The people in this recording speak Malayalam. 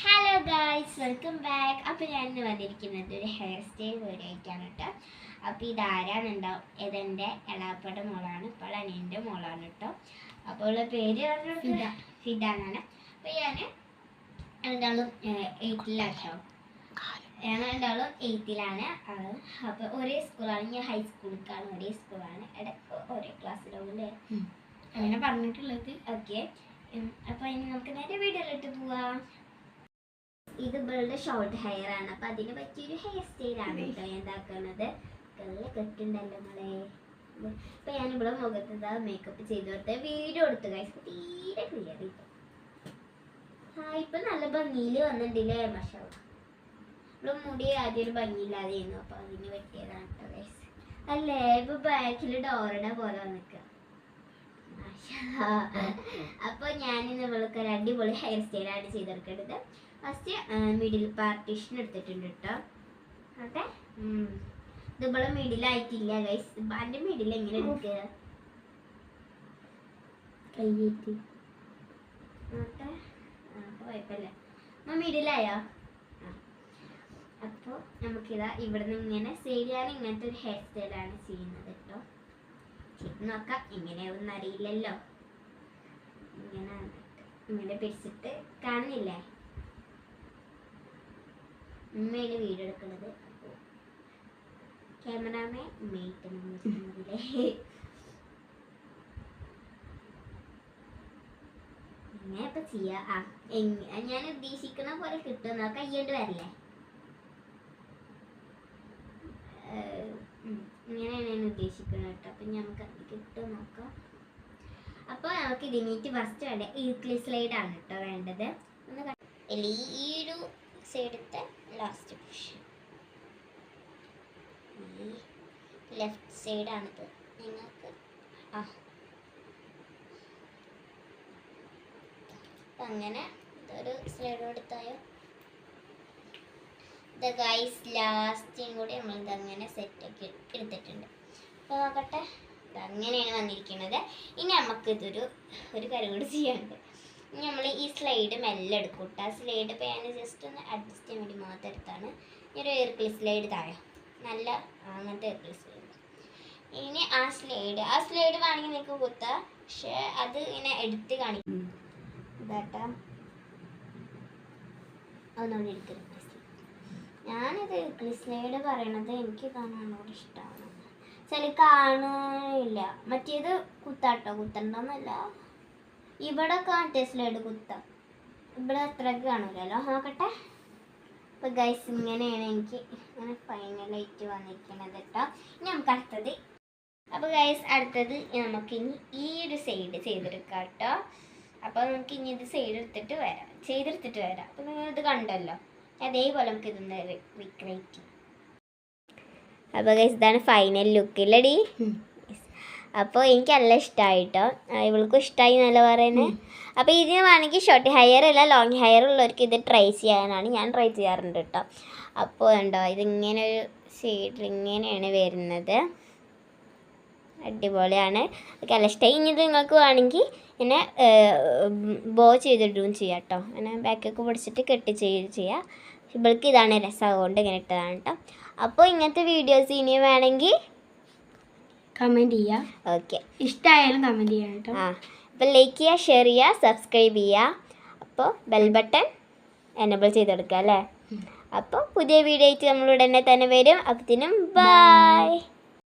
Hello guys, welcome back. അപ്പോൾ ഞാൻ ഇന്ന് വന്നിരിക്കുന്നത് ഒരു ഹെയർ സ്റ്റൈൽ വീഡിയോ ആയിട്ടാണ് കേട്ടോ. അപ്പോൾ ഇതാരാന്നുണ്ടാവും, ഇതെൻ്റെ എളാപ്പയുടെ മോളാണ്, ഇപ്പോൾ അനിയൻ്റെ മോളാണ് കേട്ടോ. അപ്പോൾ ഉള്ള പേര് ഫിദ എന്നാണ്. അപ്പോൾ ഞാൻ രണ്ടാളും 8ലാണ് കേട്ടോ. ഞങ്ങൾ രണ്ടാളും 8ലാണ്. അപ്പോൾ ഒരേ സ്കൂളാണ്, ഞാൻ ഹൈസ്കൂളിലേക്കാണ്, ഒരേ സ്കൂളാണ്, ഇടയ്ക്ക് ഒരേ ക്ലാസ്സിലാവുമല്ലേ അങ്ങനെ പറഞ്ഞിട്ടുള്ളത്. ഓക്കെ, അപ്പോൾ ഇനി നമുക്ക് നേരെ വീഡിയോയിലിട്ട് പോവാം. ഇത് ഇവളുടെ ഷോർട്ട് ഹെയർ ആണ്. അപ്പൊ അതിന് പറ്റിയൊരു ഹെയർ സ്റ്റൈലാണ് കേട്ടോ എന്താക്കുന്നത്. കെട്ടുണ്ടല്ലോ നമ്മളെ. ഇപ്പൊ ഞാൻ ഇവിടെ മുഖത്ത് മേക്കപ്പ് ചെയ്ത് കൊടുത്ത വീഡിയോ എടുത്തു ഗൈസ്, തീരെ ക്ലിയർ കിട്ടും. ഇപ്പൊ നല്ല ഭംഗിയില് വന്നിട്ടില്ലേ മാഷാ. ഇവിടെ മുടി ആദ്യം ഒരു ഭംഗിയില്ലാതെയായിരുന്നു, അപ്പൊ അതിന് പറ്റിയതാണ് കേട്ടോ ഗൈസ്. അല്ലേ ഇപ്പൊ ബാക്കില് ഡോറയുടെ പോലെ വന്നിക്കുക. അപ്പൊ ഞാനിന്ന് ഇവൾക്ക് ഒരു അടിപൊളി ഹെയർ സ്റ്റൈലാണ് ചെയ്തെടുക്കേണ്ടത്. ഫസ്റ്റ് മിഡിൽ പാർട്ടീഷൻ എടുത്തിട്ടുണ്ട് കേട്ടോ. ഓക്കെ, ഇതുപോലെ മിഡിലായിട്ടില്ല ഗൈസ്. അതിന്റെ മിഡിൽ എങ്ങനെ എടുക്കുക? കൈയ്യേറ്റി ഓക്കെ, കുഴപ്പമില്ല. മിഡിലായോ? അപ്പോൾ നമുക്കിതാ ഇവിടെ നിന്ന് ഇങ്ങനെ സൈഡിലാണ് ഇങ്ങനത്തെ ഒരു ഹെയർ സ്റ്റൈലാണ് ചെയ്യുന്നത് കേട്ടോ. ചെയ്ത് നോക്കാം, എങ്ങനെയാവുമെന്ന് അറിയില്ലല്ലോ. ഇങ്ങനെ പിടിച്ചിട്ട് കാണുന്നില്ലേ, ഉമ്മയാണ് വീഡിയോ എടുക്കുന്നത്. അപ്പോൾ ക്യാമറാമേ ഉമ്മയിട്ടില്ലേ. ഇങ്ങനെ ഇപ്പൊ ചെയ്യാ. ഞാൻ ഉദ്ദേശിക്കുന്ന പോലെ കിട്ടും. നോക്കാം, കയ്യോണ്ട് വരില്ലേ. ഇങ്ങനെയാണ് ഞാൻ ഉദ്ദേശിക്കുന്നത് കേട്ടോ. അപ്പം നമുക്ക് അത് കിട്ടും നോക്കാം. അപ്പോൾ നമുക്ക് ഇതിനേറ്റ് ഫസ്റ്റ് വേണ്ട ഈക്ലി സ്ലൈഡാണ് കേട്ടോ വേണ്ടത്. ഒന്ന് ഈ ഒരു സൈഡത്തെ ലാസ്റ്റ് പൊസിഷൻ, ഈ ലെഫ്റ്റ് സൈഡാണിത്. നിങ്ങൾക്ക് അങ്ങനെ ഇതൊരു സ്ലൈഡ് എടുത്തായോ. ഇത് ഗൈസ് ലാസ്റ്റും കൂടി നമ്മളിതങ്ങനെ സെറ്റാക്കി എടുത്തിട്ടുണ്ട്. അപ്പോൾ നോക്കട്ടെ, ഇതങ്ങനെയാണ് വന്നിരിക്കുന്നത്. ഇനി നമുക്കിതൊരു കാര്യം കൂടി ചെയ്യാനുണ്ട്. ഇനി നമ്മൾ ഈ സ്ലൈഡ് മെല്ലെ എടുക്കും കേട്ടോ. ആ സ്ലൈഡ് ഇപ്പോൾ ഞാൻ ജസ്റ്റ് ഒന്ന് അഡ്ജസ്റ്റ് ചെയ്യാൻ വേണ്ടി മാത്രം എടുത്താണ്. ഒരു എയർക്ലി സ്ലൈഡ് താഴെ, നല്ല അങ്ങനത്തെ എയർക്ലി സ്ലൈഡ്. ഇനി ആ സ്ലൈഡ് വേണമെങ്കിൽ നിങ്ങൾക്ക് കുത്താം, പക്ഷേ അത് ഇങ്ങനെ എടുത്ത് കാണിക്കും ഇതാട്ടാ. ഒന്നുകൂടി എടുക്കരുത്. ഞാനിത് സ്ലൈഡ് പറയണത് എനിക്ക് കാണാനോട് ഇഷ്ടമാണ്. ചില കാണില്ല, മറ്റേത് കുത്താട്ടോ, കുത്തണ്ടെന്നല്ല. ഇവിടെ കാണിച്ച സ്ലൈഡ് കുത്താം, ഇവിടെ അത്രയ്ക്ക് കാണൂലല്ലോ. നോക്കട്ടെ. അപ്പോൾ ഗൈസ് ഇങ്ങനെയാണ് എനിക്ക് ഇങ്ങനെ ഫൈനലായിട്ട് വന്നിരിക്കുന്നത് കേട്ടോ. ഇനി നമുക്ക് അടുത്തത്. അപ്പോൾ ഗൈസ് അടുത്തത് നമുക്കിനി ഈ ഒരു സൈഡ് ചെയ്തെടുക്കാം കേട്ടോ. അപ്പോൾ നമുക്ക് ഇനി ഇത് ചെയ്തെടുത്തിട്ട് വരാം. അപ്പോൾ നിങ്ങളിത് കണ്ടല്ലോ, അതേപോലെ നമുക്ക് ഇതൊന്ന് റിക്രിയേറ്റ് ചെയ്യാം. അപ്പോൾ ഗൈസ് ഇതാണ് ഫൈനൽ ലുക്ക് ഇല്ലടി. അപ്പോൾ എനിക്ക് നല്ല ഇഷ്ടമായിട്ടോ, ഇവൾക്കും ഇഷ്ടമായി എന്നല്ല പറയുന്നത്. അപ്പോൾ ഇതിന് വേണമെങ്കിൽ ഷോർട്ട് ഹെയർ അല്ല ലോങ് ഹെയർ ഉള്ളവർക്ക് ഇത് ട്രൈ ചെയ്യാനാണ്. ഞാൻ ട്രൈ ചെയ്യാറുണ്ട് കേട്ടോ. അപ്പോൾ ഉണ്ടോ, ഇതിങ്ങനെ ഒരു സൈഡിൽ ഇങ്ങനെയാണ് വരുന്നത്. അടിപൊളിയാണ്, എനിക്ക് നല്ല ഇഷ്ടമായി. ഇനി ഇത് നിങ്ങൾക്ക് വേണമെങ്കിൽ ഇങ്ങനെ ബോ ചെയ്തിടുകയും ചെയ്യാം കേട്ടോ. അങ്ങനെ ബാക്കൊക്കെ പിടിച്ചിട്ട് കെട്ടി ചെയ്യാം. ഇവൾക്ക് ഇതാണ് രസം, അതുകൊണ്ട് ഇങ്ങനെ ഇട്ടതാണ് കേട്ടോ. അപ്പോൾ ഇങ്ങനത്തെ വീഡിയോസ് ഇനി വേണമെങ്കിൽ കമൻറ്റ് ചെയ്യുക. ഓക്കെ, ഇഷ്ടമായാലും കമൻറ്റ് ചെയ്യാം കേട്ടോ. അപ്പോൾ ലൈക്ക് ചെയ്യുക, ഷെയർ ചെയ്യുക, സബ്സ്ക്രൈബ് ചെയ്യുക. അപ്പോൾ ബെൽ ബട്ടൺ എനേബിൾ ചെയ്തെടുക്കുക അല്ലേ. അപ്പോൾ പുതിയ വീഡിയോ ആയിട്ട് നമ്മൾ ഉടനെ തന്നെ വരും. അപ്പത്തിനും ബൈ.